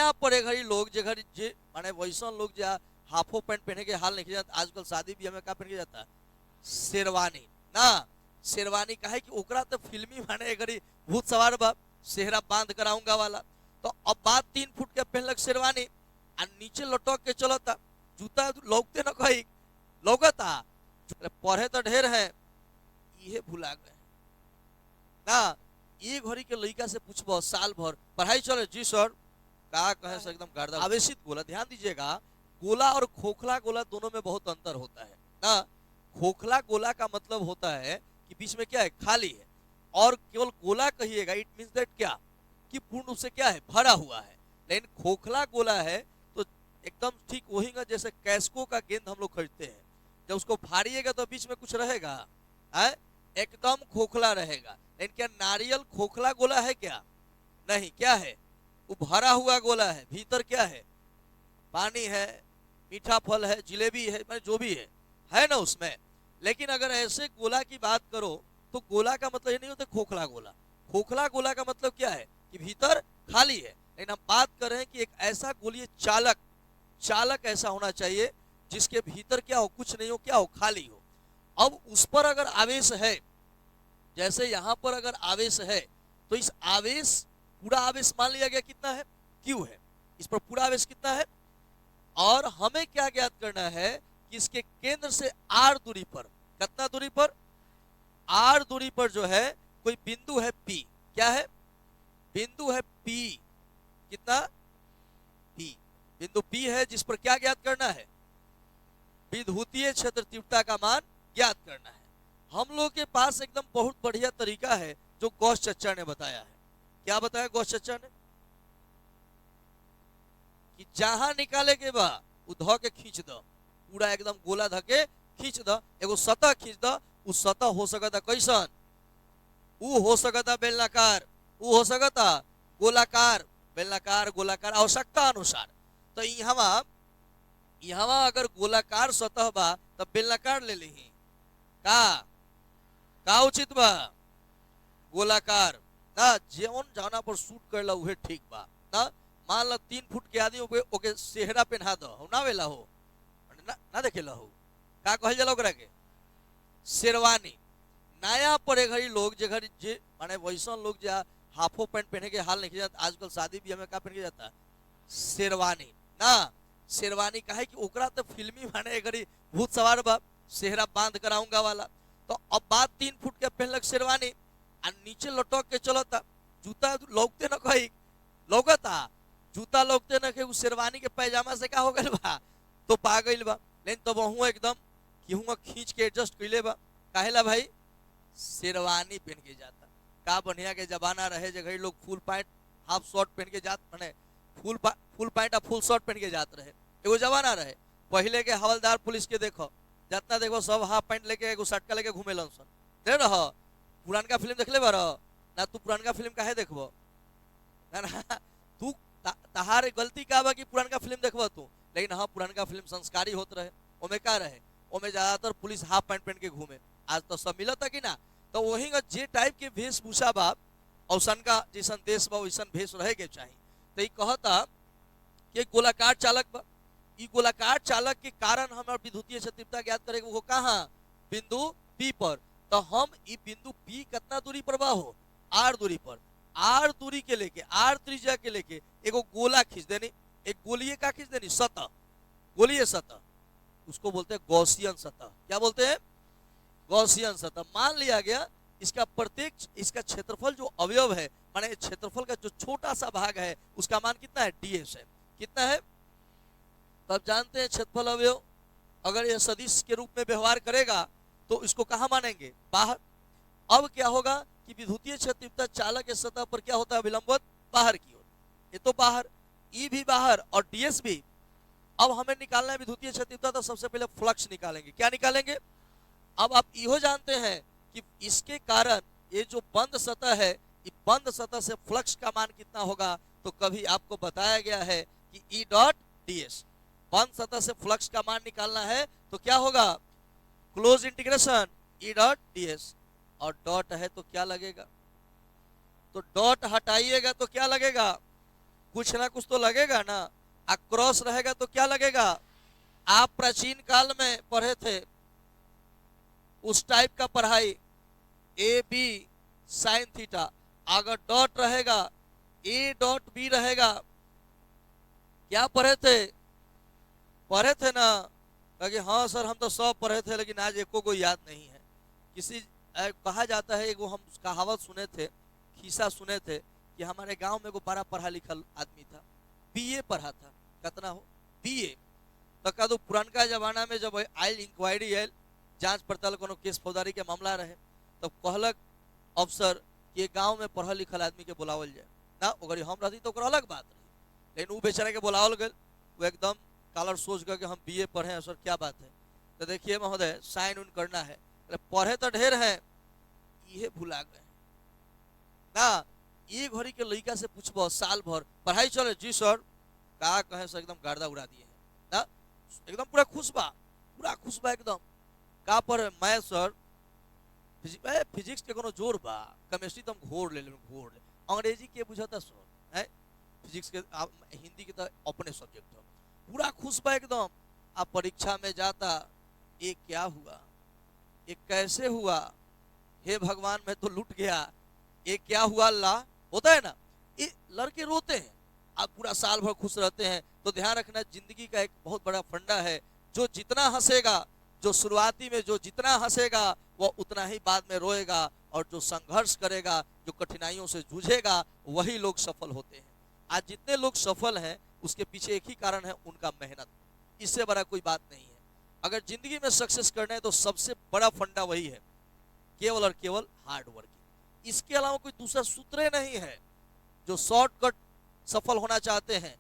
नया पड़े घड़ी लोग जे घड़ी जे माने वैसन लोग जो हाफो पैंट पहने के हाल नहीं जाता, आजकल शादी ब्याह में का पहन के जाता, शेरवानी ना। शेरवानी का है कि ओकरा तो फिल्मी माने घड़ी भूत सवार बा, सेहरा बांध कर आऊंगा वाला। तो अब बात 3 फुट के पहनलक शेरवानी आ नीचे लटक के चलता, जूता लौकते न कही लौकता, पढ़े तो ढेर है, ये भुला गए ना। ये घड़ी के लड़का से पूछबो साल भर पढ़ाई चले, जी सर, का कहे से एकदम गर्दा आवेशित गोला। ध्यान दीजिएगा, गोला और खोखला गोला दोनों में बहुत अंतर होता है ना। खोखला गोला का मतलब होता है कि बीच में क्या है, खाली है, और केवल गोला कहिएगा इट मींस दैट क्या, कि पूर्ण रूप से क्या है, भरा हुआ है। लेकिन खोखला गोला है तो एकदम ठीक वही का जैसे कैस्को का गेंद हम लोग खरीदते हैं, जब उसको फाड़िएगा तो बीच में कुछ रहेगा है, एकदम खोखला रहेगा। लेकिन क्या नारियल खोखला गोला है क्या, नहीं, क्या है, वो भरा हुआ गोला है, भीतर क्या है, पानी है, मीठा फल है, जिलेबी है, मतलब जो भी है ना उसमें। लेकिन अगर ऐसे गोला की बात करो तो गोला का मतलब ये नहीं होता खोखला गोला। खोखला गोला का मतलब क्या है कि भीतर खाली है। लेकिन हम बात कर रहे हैं कि एक ऐसा गोलीय चालक, चालक ऐसा होना चाहिए जिसके भीतर क्या हो, कुछ नहीं हो, क्या हो, खाली हो। अब उस पर अगर आवेश है, जैसे यहां पर अगर आवेश है तो इस आवेश, पूरा आवेश मान लिया गया कितना है, क्यू है, इस पर पूरा आवेश कितना है, और हमें क्या ज्ञात करना है कि इसके केंद्र से आर दूरी पर, कितना दूरी पर, आर दूरी पर जो है कोई बिंदु है पी, क्या है, बिंदु है पी, कितना, पी, बिंदु पी है, जिस पर क्या ज्ञात करना है, विद्युतीय क्षेत्र तीव्रता का मान ज्ञात करना है। हम लोग के पास एकदम बहुत बढ़िया तरीका है जो गॉस चच्चा ने बताया है। क्या बताया गॉस चच्चा ने, कि जहां निकाले के बा उ ध के खींच द, पूरा एकदम गोला धके खींच द, एगो सतह खींच द, उस सतह हो सकता कैसन, उ हो सकता बेलनाकार, उ हो सकता गोलाकार, बेलनाकार गोलाकार आवश्यकता अनुसार। तो यहाँ अगर गोलाकार सतह बा तब बेलनाकार ले ली, का उचित बा, गोलाकार ना, जेवन जाना पर शूट करला उहे ठीक बा ना। मान लो 3 फुट के आदमी ओके सेहरा पहना दो ना, वेला हो ना देखेला हो, का कहल जाला ओकरा के, शेरवानी। नया पड़े घड़ी लोग जे घड़ी जे माने वैसन लोग जो हाफो पैंट पहने के हाल नहीं जाता, आजकल शादी ब्याह में का पहन के जाता, शेरवानी ना। शेरवानी का है कि ओकरा तो फिल्मी माने घड़ी भूत सवार बा, सेहरा बांध कर आऊंगा वाला। तो अब बात 3 फुट के पहनलक शेरवानी आ नीचे लटक के चलता, जूता लौकते न कही लौकता, जूता लौकते न के शेरवानी के पैजामा से का हो गल बा, तो पा गइल बा। लेकिन तब वह एकदम केहू खींच के एडजस्ट कैले बा, काहेला भाई, शेरवानी पहन के जाता। का बढ़िया के जमाना रहे जे घड़ी लोग फुल पैंट हाफ शर्ट पहन के जात, माने फुल पैंट और फुल शर्ट पहन के जात रहे, एगो जमाना रहे। पहले के हवलदार पुलिस के देखो, जितना देखो सब हाफ पैंट लेके एगो सटका लेके घूमे सन, दे रह पुरानका फिल्म देखले बार ना, तू पुरानका फिल्म काहे देखबो ना, ना तू तहार गलती का बा कि पुरानका फिल्म देखबो तू। लेकिन हाँ, पुरानका फिल्म संस्कारी होत रहे, ओमे का रहे, ओमे ज्यादातर पुलिस हाफ पैंट पहन के घूमे। आज तो सब मिलता कि ना, तो वही जे टाइप के वेशभूषा बा, औसन का जैसन देश बा वैसन भेष रहे के चाहिए। तो कहता कि गोलाकार चालक बा, गोलाकार चालक के कारण हमारे विद्युतीय क्षेत्रता ज्ञात करेगा, वो कहाँ, बिंदु पी पर। तो हम ई बिंदु पी कितना दूरी पर बा हो, आर दूरी पर, आर दूरी के लेके, आर त्रिज्या के लेके एगो गोला खींच देनी, एक गोलीय का खींच देनी, सतह, गोलीय सतह, उसको बोलते हैं गॉसियन सतह। क्या बोलते हैं, गॉसियन सतह। मान लिया गया इसका प्रत्येक, इसका क्षेत्रफल जो अवयव है, माने क्षेत्रफल का जो छोटा सा भाग है उसका मान कितना है, ds है, कितना है। तब जानते हैं क्षेत्रफल अवयव अगर यह सदिश के रूप में व्यवहार करेगा तो इसको कहां मानेंगे, बाहर। अब क्या होगा कि विद्युतीय क्षेत्रता चालक के सतह पर क्या होता है, विलंबवत बाहर की ओर, ये तो बाहर, ई भी बाहर और ds भी। अब हमें निकालना है विद्युतीय क्षेत्रता, तो सबसे पहले फ्लक्स निकालेंगे। क्या निकालेंगे, अब आप इहो जानते हैं कि इसके कारण ये जो बंद सतह है, इस बंद सतह से फ्लक्स का मान कितना होगा, तो कभी आपको बताया गया है कि ई डॉट ds, बंद सतह से फ्लक्स का मान निकालना है तो क्या होगा, close integration E dot ds, और डॉट है तो क्या लगेगा, तो डॉट हटाइएगा तो क्या लगेगा, कुछ ना कुछ तो लगेगा ना। क्रॉस रहेगा तो क्या लगेगा? आप प्राचीन काल में पढ़े थे उस टाइप का पढ़ाई, ए बी साइन थीटा। अगर डॉट रहेगा, ए डॉट बी रहेगा, क्या पढ़े थे? पढ़े थे ना? कि हाँ सर हम तो सब पढ़े थे लेकिन आज एको को याद नहीं है। किसी कहा जाता है, एगो हम कहावत सुने थे, खिस्सा सुने थे कि हमारे गांव में एगो बड़ा पढ़ा लिखा आदमी था, बीए पढ़ा था। कितना हो? बीए। तो कहा पुरानका जमाना में जब आयल इंक्वायरी आयल, जांच पड़ताल कोनो केस फौजदारी के मामला रहे, तब कहलक अफसर कि गांव में पढ़ल लिखल आदमी के बुलावल जाए ना। अगर हम रहती तो अलग बात रही, लेकिन वो बेचारा के बुलावल गए। वो एकदम कालर सोच कर के हम बीए पढ़े हैं सर, क्या बात है? तो देखिए महोदय, साइन उन करना है। पढ़े तो ढेर है, ये भुला गए ना। ये घड़ी के लड़का से पूछबो साल भर पढ़ाई चले, जी सर का कहे सर, एकदम गर्दा उड़ा दिए हैं ना। एकदम पूरा खुश बा एकदम। का पर मैं सर फिजिक्स के कोनो जोर बा, केमिस्ट्री तो हम घोर ले अंग्रेजी के बुझाता सर है, फिजिक्स के हिंदी के तो अपने सब्जेक्ट हो। पूरा खुश बा एकदम। आप परीक्षा में जाता, ये क्या हुआ, ये कैसे हुआ, हे भगवान मैं तो लूट गया, ये क्या हुआ अल्लाह, होता है ना। ये लड़के रोते हैं, आप पूरा साल भर खुश रहते हैं। तो ध्यान रखना, जिंदगी का एक बहुत बड़ा फंडा है, जो जितना हंसेगा, जो शुरुआती में जो जितना हंसेगा वो उतना ही बाद में रोएगा, और जो संघर्ष करेगा, जो कठिनाइयों से जूझेगा, वही लोग सफल होते हैं। आज जितने लोग सफल हैं उसके पीछे एक ही कारण है, उनका मेहनत। इससे बड़ा कोई बात नहीं है। अगर जिंदगी में सक्सेस करना है तो सबसे बड़ा फंडा वही है, केवल और केवल हार्ड वर्किंग। इसके अलावा कोई दूसरा सूत्र नहीं है। जो शॉर्टकट सफल होना चाहते हैं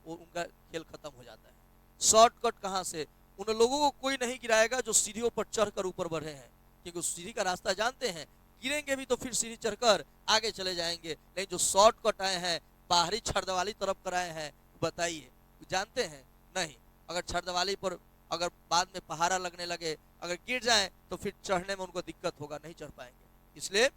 वो उनका खेल खत्म हो जाता है। शॉर्टकट कहां से? उन लोगों को कोई नहीं गिराएगा जो सीढ़ियों पर चढ़कर ऊपर बढ़े हैं, क्योंकि सीढ़ी का रास्ता जानते हैं, गिरेंगे भी तो फिर सीढ़ी चढ़कर आगे चले जाएंगे। लेकिन जो शॉर्टकट आए हैं, बाहरी छड़दवाली तरफ कर आए हैं, बताइए जानते हैं नहीं। अगर छड़दवाली पर अगर बाद में पहाड़ा लगने लगे, अगर गिर जाए तो फिर चढ़ने में उनको दिक्कत होगा, नहीं चढ़ पाएंगे। इसलिए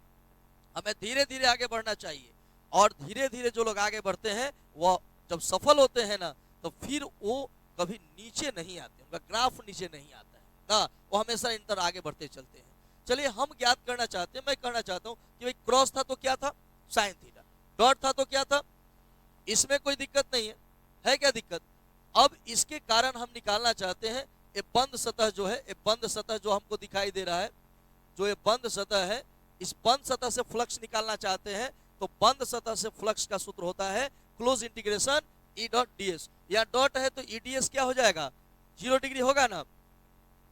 हमें धीरे धीरे आगे बढ़ना चाहिए, और धीरे धीरे जो लोग आगे बढ़ते हैं वो जब सफल होते हैं ना, तो फिर वो कभी नीचे नहीं आते, उनका ग्राफ नीचे नहीं आता है ना, वो हमेशा इन तरह आगे बढ़ते चलते हैं। चलिए हम ज्ञात करना चाहते हैं, मैं कहना चाहता हूँ कि भाई क्रॉस था तो क्या था? Sine theta. डॉट था तो क्या था? इसमें कोई दिक्कत नहीं है क्या दिक्कत? अब इसके कारण हम निकालना चाहते हैं ये बंद सतह जो है, ये बंद सतह जो हमको दिखाई दे रहा है, जो ये बंद सतह है, इस बंद सतह से फ्लक्स निकालना चाहते हैं। तो बंद सतह से फ्लक्स का सूत्र होता है close integration E dot D S. या डॉट है तो ई डी एस क्या हो जाएगा? 0 डिग्री होगा ना।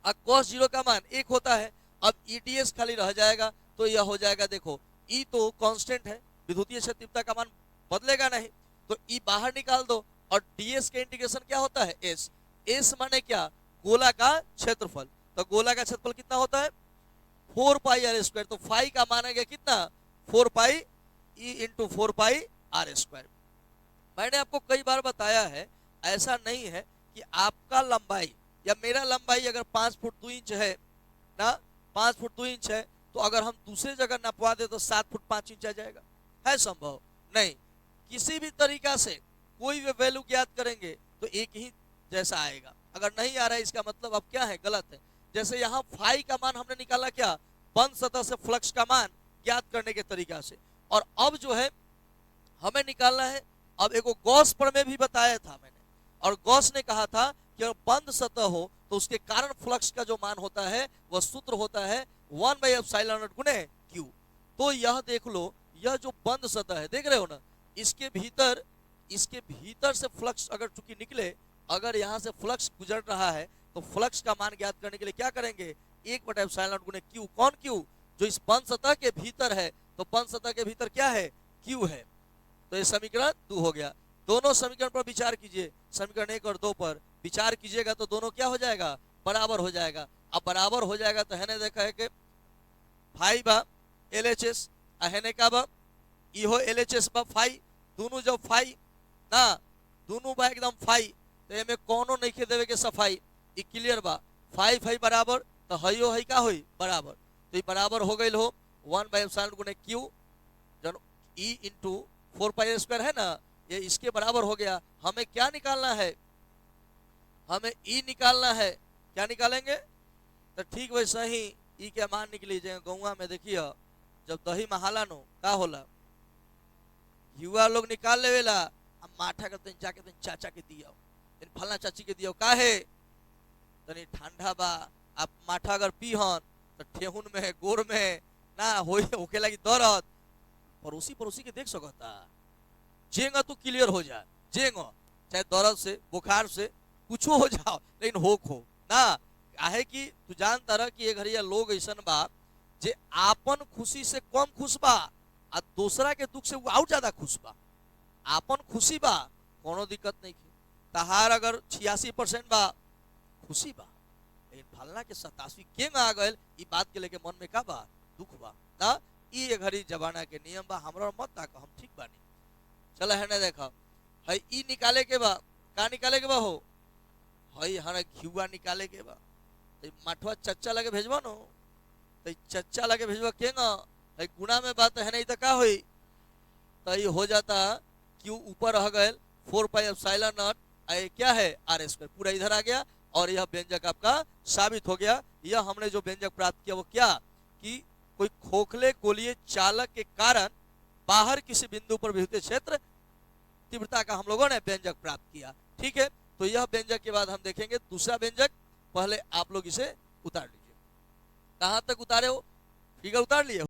अब cos 0 का मान 1 होता है, अब ई डी एस खाली रह जाएगा, तो यह हो जाएगा, देखो ई तो कांस्टेंट है, विद्युतीय क्षतिप्ता का मान बदलेगा नहीं, तो ई बाहर निकाल दो, और डीएस के इंटीग्रेशन क्या होता है? एस। एस माने क्या? गोला का क्षेत्रफल। तो गोला का क्षेत्रफल कितना होता है? 4 पाई आर स्क्वायर। तो फाई का मान है कितना? 4 pi e into 4 pi r square. मैंने आपको कई बार बताया है, ऐसा नहीं है कि आपका लंबाई या मेरा लंबाई अगर 5 फुट 2 इंच है ना, 5 फुट 2 इंच है, तो अगर हम दूसरी जगह नपवा दे तो 7 फुट 5 इंच आ जाएगा? है संभव? नहीं। किसी भी तरीका से कोई भी वैल्यू ज्ञात करेंगे तो एक ही जैसा आएगा। अगर नहीं आ रहा है इसका मतलब अब क्या है? गलत है। जैसे यहाँ फाई का मान हमने निकाला क्या? बंद सतह से फ्लक्स का मान ज्ञात करने के तरीका से। और अब जो है हमें निकालना है, अब एक गॉस पर में भी बताया था मैंने, और गॉस ने कहा था कि अगर बंद सतह हो तो उसके कारण फ्लक्स का जो मान होता है वह सूत्र होता है 1/ε0 गुणे क्यू। तो यह देख लो, यह जो बंद सतह है देख रहे हो ना, इसके भीतर से फ्लक्स अगर चूंकि निकले, अगर यहाँ से फ्लक्स गुजर रहा है तो फ्लक्स का मान ज्ञात करने के लिए क्या करेंगे? 1/ε0 गुणे क्यू। कौन क्यू? जो इस बंद सतह के भीतर है। तो बंद सतह के भीतर क्या है? क्यू है। तो ये समीकरण 2 हो गया। दोनों समीकरण पर विचार कीजिए, समीकरण 1 और 2 पर विचार कीजिएगा तो दोनों क्या हो जाएगा? बराबर हो जाएगा। अब बराबर हो जाएगा तो है देखा है कि फाई बा एल एच एस, है का बा इहो एल एच एस बा फाई, दोनों जब फाई ना, दोनों बा एकदम फाई, तो एमे कोनो नहीं के देवे के सफाई, ई क्लियर बा। फाई फाई बराबर, तो हयो है का होई? बराबर। तो ये बराबर हो गई हो 1/ε गुणे क्यू, जन ई इंटू 4 पाई स्क्वायर है ना, ये इसके बराबर हो गया। हमें क्या निकालना है, हमें ई निकालना है। क्या निकालेंगे, तो ठीक वैसा ही ई के मान निकल लीजिए। गौवा में देखिए जब दही महाला नो का होला, युवा लोग निकाल लेवेला, अब माठा के तन जाके तन चाचा के दिया, तन फलना चाची के दिया, काहे तनी ठंडा बा। आप माठा अगर पीहन तो ठेहुन में गोर में ना होके लगी दर्द, पड़ोसी पड़ोसी के देख सकता, जेंगा तू क्लियर हो जाए, जेंगा चाहे दर्द से बुखार से कुछ हो जाओ, लेकिन हो खो ना। काहे कि तू जानता रह कि ये घरिया लोग ऐसा बा जे आपन खुशी से कम खुश बा, आ दूसरा के दुख से वो और ज्यादा खुश बा। आपन खुशी बा कोनो दिक्कत नहीं की, तहार अगर 86% बा खुशी बा, लेकिन फलना के 87 के आ गए, ई बात के लेके मन में का बा, दुख बा ना। ई घड़ी जमाना के नियम बा, हमरा मत ताक, हम ठीक बानी। चलो है ना, देखा है ई निकाले के बा, का निकाले के बा हो, है हरा घिउआ निकाले के बा। तो मठवा चच्चा लगे भेजबा नो, तो चच्चा लगे भेजबा केगा, है गुना में बात है नहीं तो का होई, तो ये हो जाता क्यू ऊपर रह गए 4 पाई एप्सिलॉन नॉट, क्या है आर स्क्वायर, पूरा इधर आ गया। और यह व्यंजक आपका साबित हो गया। यह हमने जो व्यंजक प्राप्त किया वो क्या, कि कोई खोखले गोलीय चालक के कारण बाहर किसी बिंदु पर विद्युत क्षेत्र तीव्रता का हम लोगों ने व्यंजक प्राप्त किया। ठीक है, तो यह व्यंजक के बाद हम देखेंगे दूसरा व्यंजक। पहले आप लोग इसे उतार लीजिए। कहां तक उतारे हो, फिगर उतार लिए हो?